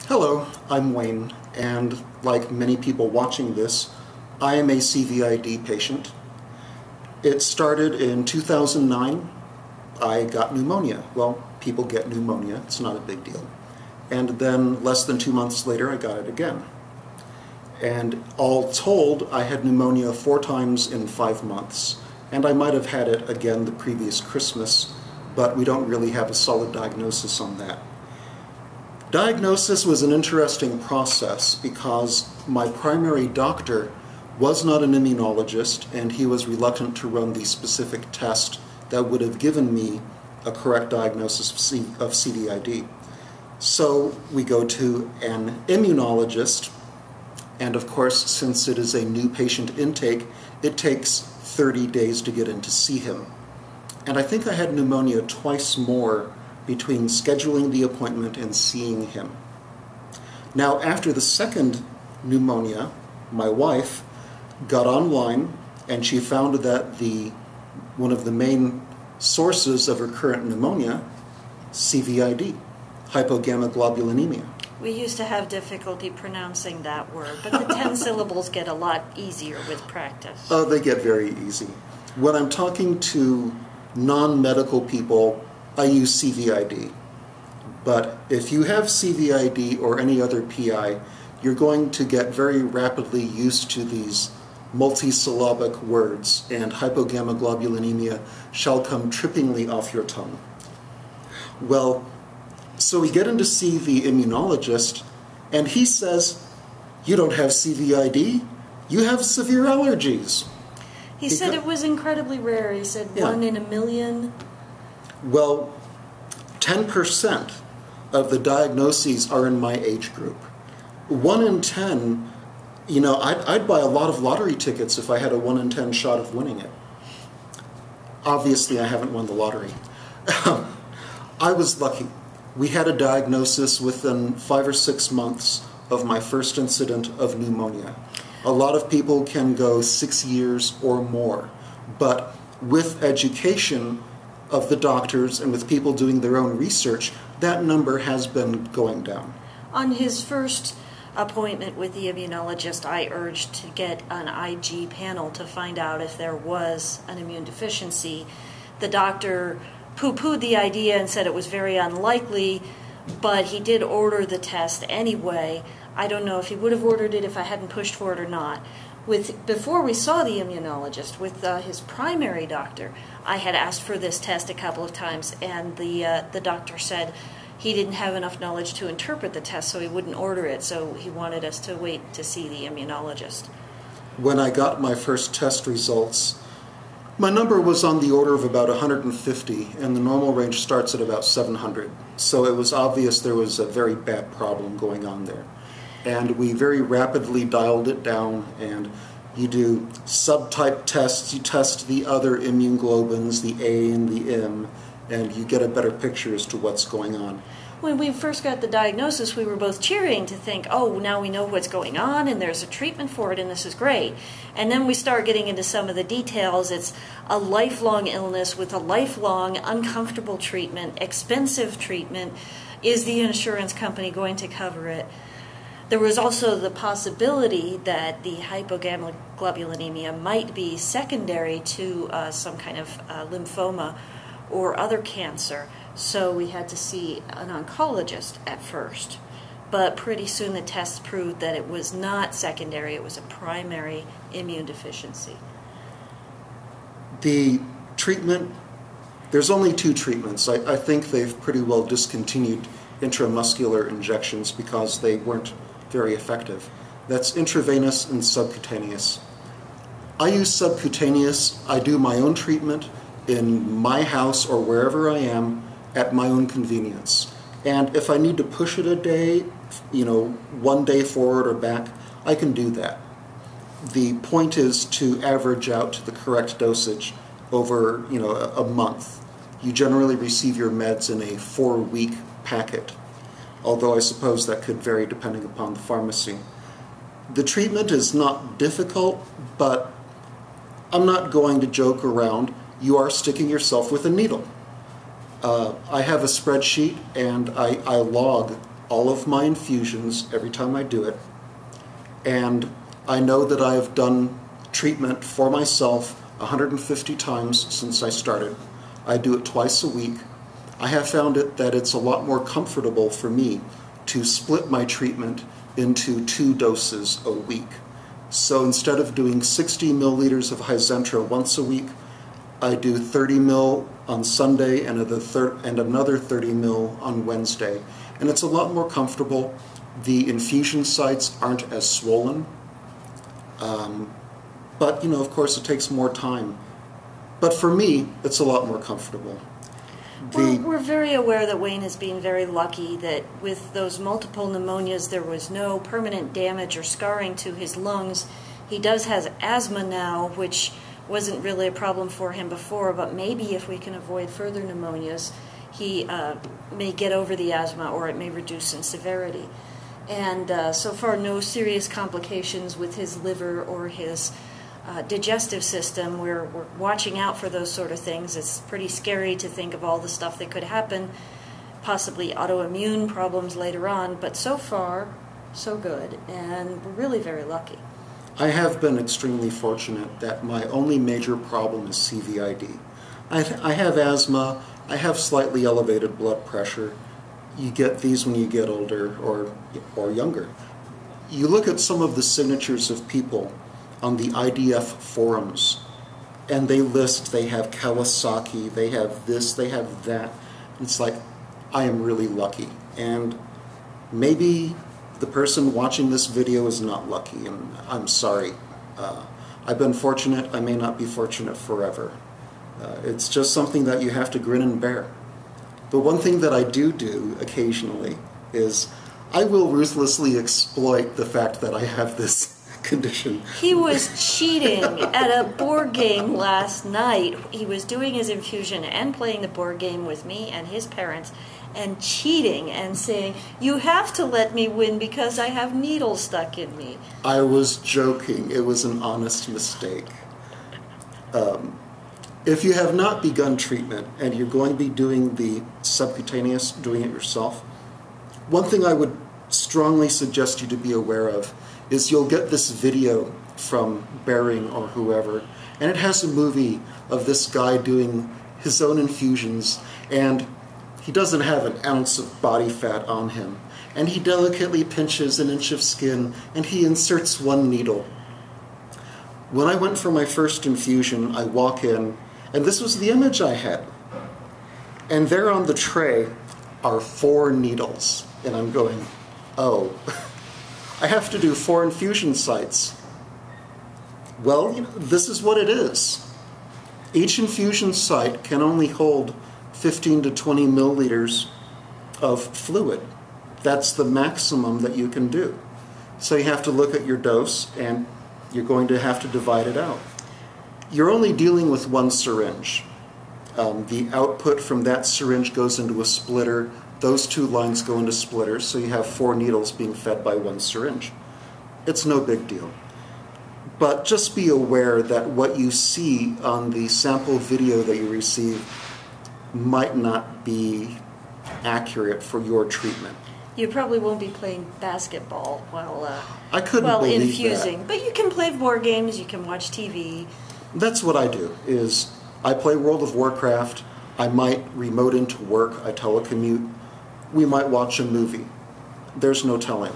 Hello, I'm Wayne, and like many people watching this, I am a CVID patient. It started in 2009. I got pneumonia. Well, people get pneumonia, it's not a big deal. And then less than 2 months later, I got it again. And all told, I had pneumonia 4 times in 5 months. And I might have had it again the previous Christmas, but we don't really have a solid diagnosis on that. Diagnosis was an interesting process because my primary doctor was not an immunologist, and he was reluctant to run the specific test that would have given me a correct diagnosis of CVID. So we go to an immunologist, and of course, since it is a new patient intake, it takes 30 days to get in to see him. And I think I had pneumonia twice more between scheduling the appointment and seeing him. Now, after the second pneumonia, my wife got online and she found that one of the main sources of recurrent pneumonia, CVID, hypogammaglobulinemia. We used to have difficulty pronouncing that word, but the 10 syllables get a lot easier with practice. Oh, they get very easy. When I'm talking to non-medical people, I use CVID. But if you have CVID or any other PI, you're going to get very rapidly used to these multisyllabic words, and hypogammaglobulinemia shall come trippingly off your tongue. Well, so we get in to see the immunologist, and he says, "You don't have CVID, you have severe allergies." He said it was incredibly rare. He said 1 in a million. Well, 10% of the diagnoses are in my age group. 1 in 10, I'd buy a lot of lottery tickets if I had a 1 in 10 shot of winning it. Obviously, I haven't won the lottery. I was lucky. We had a diagnosis within 5 or 6 months of my first incident of pneumonia. A lot of people can go 6 years or more, but with education of the doctors and with people doing their own research, that number has been going down. On his first appointment with the immunologist, I urged to get an IG panel to find out if there was an immune deficiency. The doctor poo-pooed the idea and said it was very unlikely, but he did order the test anyway. I don't know if he would have ordered it if I hadn't pushed for it or not. Before we saw the immunologist, with his primary doctor, I had asked for this test a couple of times, and the doctor said he didn't have enough knowledge to interpret the test, so he wouldn't order it, so he wanted us to wait to see the immunologist. When I got my first test results, my number was on the order of about 150, and the normal range starts at about 700. So it was obvious there was a very bad problem going on there. And we very rapidly dialed it down, and you do subtype tests, you test the other immune globins, the A and the M, and you get a better picture as to what's going on. When we first got the diagnosis, we were both cheering to think, oh, now we know what's going on and there's a treatment for it and this is great. And then we start getting into some of the details. It's a lifelong illness with a lifelong uncomfortable treatment, expensive treatment. Is the insurance company going to cover it? There was also the possibility that the hypogammaglobulinemia might be secondary to some kind of lymphoma or other cancer. So we had to see an oncologist at first. But pretty soon the tests proved that it was not secondary, it was a primary immune deficiency. The treatment, there's only 2 treatments. I think they've pretty well discontinued intramuscular injections because they weren't very effective. That's intravenous and subcutaneous. I use subcutaneous. I do my own treatment in my house or wherever I am at my own convenience. And if I need to push it a day, 1 day forward or back, I can do that. The point is to average out the correct dosage over, a month. You generally receive your meds in a 4-week packet, although I suppose that could vary depending upon the pharmacy. The treatment is not difficult, but I'm not going to joke around. You are sticking yourself with a needle. I have a spreadsheet, and I log all of my infusions every time I do it, and I know that I've done treatment for myself 150 times since I started. I do it twice a week. I have found that it's a lot more comfortable for me to split my treatment into 2 doses a week. So instead of doing 60 milliliters of Hizentra once a week, I do 30 mil on Sunday and another 30 mil on Wednesday. And it's a lot more comfortable. The infusion sites aren't as swollen. But, you know, of course, it takes more time. But for me, it's a lot more comfortable. We're very aware that Wayne has been very lucky that with those multiple pneumonias, there was no permanent damage or scarring to his lungs. He does have asthma now, which wasn't really a problem for him before, but maybe if we can avoid further pneumonias, he may get over the asthma or it may reduce in severity. And so far, no serious complications with his liver or his digestive system. We're watching out for those sort of things. It's pretty scary to think of all the stuff that could happen, possibly autoimmune problems later on, but so far, so good, and we're really very lucky. I have been extremely fortunate that my only major problem is CVID. I have asthma, I have slightly elevated blood pressure. You get these when you get older or younger. You look at some of the signatures of people on the IDF forums, and they have Kawasaki, they have this, they have that. It's like, I am really lucky. And maybe the person watching this video is not lucky, and I'm sorry. I've been fortunate, I may not be fortunate forever. It's just something that you have to grin and bear. But one thing that I do occasionally is I will ruthlessly exploit the fact that I have this condition. He was cheating at a board game last night. He was doing his infusion and playing the board game with me and his parents and cheating and saying, "You have to let me win because I have needles stuck in me." I was joking. It was an honest mistake. If you have not begun treatment and you're going to be doing the subcutaneous, doing it yourself, one thing I would strongly suggest you to be aware of is you'll get this video from Bering or whoever, and it has a movie of this guy doing his own infusions, and he doesn't have an ounce of body fat on him, and he delicately pinches an inch of skin, and he inserts 1 needle. When I went for my first infusion, I walk in, and this was the image I had, and there on the tray are 4 needles, and I'm going, oh, I have to do 4 infusion sites. Well, you know, this is what it is. Each infusion site can only hold 15 to 20 milliliters of fluid. That's the maximum that you can do. So you have to look at your dose, and you're going to have to divide it out. You're only dealing with 1 syringe. The output from that syringe goes into a splitter. Those 2 lines go into splitters, so you have 4 needles being fed by 1 syringe. It's no big deal. But just be aware that what you see on the sample video that you receive might not be accurate for your treatment. You probably won't be playing basketball while that. infusing, but you can play board games, you can watch TV. That's what I do, is I play World of Warcraft, I might remote into work, I telecommute, we might watch a movie. There's no telling.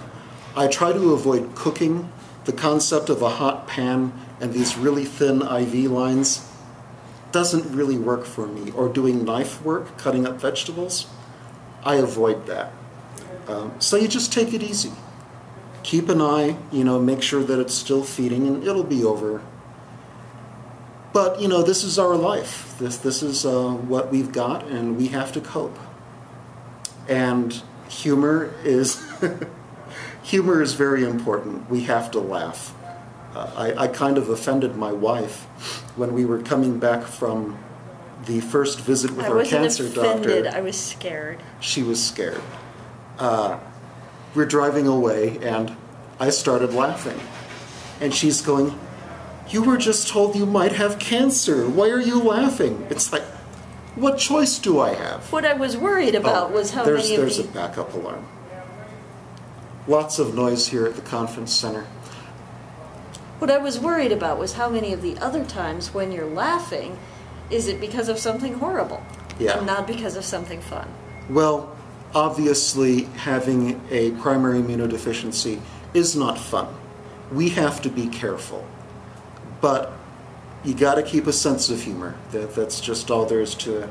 I try to avoid cooking. The concept of a hot pan and these really thin IV lines doesn't really work for me. Or doing knife work, cutting up vegetables, I avoid that. So you just take it easy. Keep an eye, make sure that it's still feeding, and it'll be over. But, this is our life. This is what we've got, and we have to cope. And humor is humor is very important. We have to laugh. I kind of offended my wife when we were coming back from the first visit with our cancer doctor. I wasn't offended. I was scared. She was scared. We're driving away, and I started laughing. And she's going, "You were just told you might have cancer. Why are you laughing?" It's like, what choice do I have? What I was worried about was how many of There's a backup alarm. lots of noise here at the conference center. What I was worried about was how many of the other times when you're laughing, is it because of something horrible? Yeah. And not because of something fun. Well, obviously, having a primary immunodeficiency is not fun. We have to be careful. But you got to keep a sense of humor. That's just all there is to it.